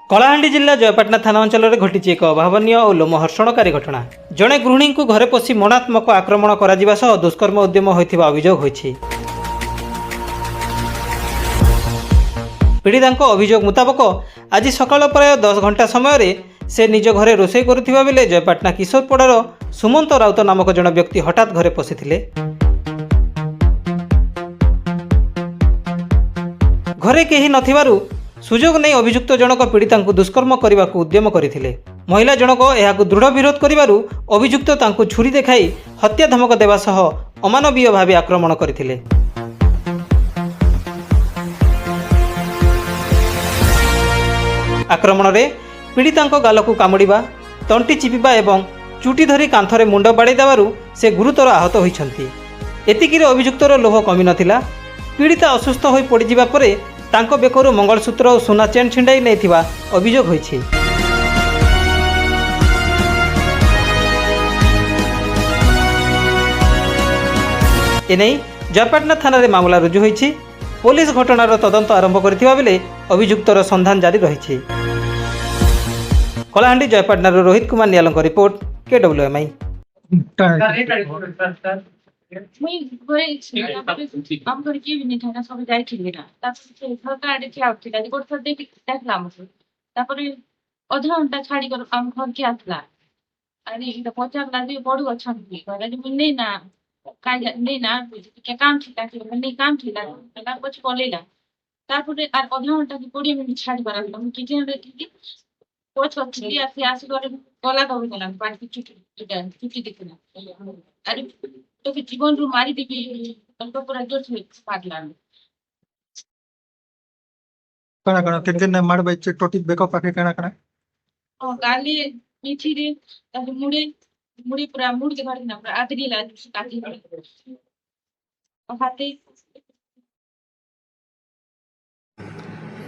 कलाहांडी जिला जयपाटना थाना अंचल में घटी एक अभावन और लोमहर्षणकारी घटना। जड़े गृहिणी को घरे पशि मरणात्मक आक्रमण कर दुष्कर्म उद्यम होता अभियोग होती। पीड़िता अभियोग मुताबक आज सकाल प्राय 10 घंटा समय से निज घरे रोषे करुवा बेले जयपाटना किशोरपड़ार सुमंत राउत नामक जन व्यक्ति हठात घरे पशिथिले। घरे कहीं नथिबारु सुजोग नहीं अभियुक्त जनक पीड़िता दुष्कर्म करने को उद्यम करथिले। महिला जनक यह दृढ़ विरोध करिबारु अभियुक्त तांकु छुरी देखाई हत्या धमक देवा सह अमानवीय भाव आक्रमण करथिले। आक्रमण रे पीड़िता गाल को कामुड़ा, तंटी चिपिबा एवं चुटी धरी कांथरे मुंड बाड़ी देवारु से गुरुतर आहत होइछंती। एतिकिरे अभियुक्तर लोभ कमी नथिला। पीड़िता असुस्थ होई पड़िजिबा परे तांको बेकरू मंगलसूत्र और सुना चेन छिंडाई नैथिबा अभियोग होइछि। एनै जयपाटना थाना रे मामला रुजु होइछि। पुलिस घटनार तदंत आरंभ करथिबा बेले अभियुक्तर संधान जारी रहिछि। कलाहांडी जयपाटना रोहित कुमार नियालंक रिपोर्ट KWMI। मुई गोरे हम कर के बिनी थाना सब जाई थिले ना तापर सरकार आडे क्या उठिला गोर थर देख देखला हमसे तापर आधा घंटा छाड़ी कर हम घर के आसला। अरे इटा पचार लागे बड़ अच्छा कहला जे मुई ना काय नहीं ना के काम थिला के नहीं काम थिला ता कुछ कोलेला तापर आर आधा घंटा की 20 मिनिट छाड़ी कर हम किचन रे थी पोछ अच्छी आसी आसी कर गला कर देला पानी की चुटी देखना। अरे तो कि जीवन रू मारी देबी तो पूरा जोर से पागला कणा कणा केन मार बाइचे टोटी बेको पाके कणा कणा ओ गाली मीठी रे ताके मुड़े मुड़ी पूरा मुड़ के घर ना पूरा आदरी ला काटी और हाथे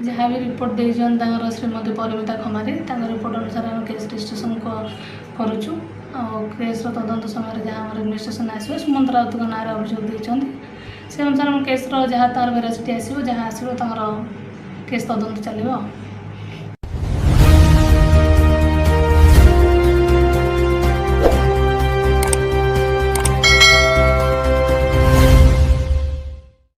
जहाँ भी रिपोर्ट देजन श्रीमती परिमिता खमारी रिपोर्ट अनुसार आम केस रजिस्ट्रेशन करुचु। केस तदंत समय जहाँ आम इन्वेस्टिगेशन आसो सुमंत राउत ना अभियोग देते से अनुसार केस जहाँ तार वेरासिटी आसो जहाँ आसो केस तदंत चलो।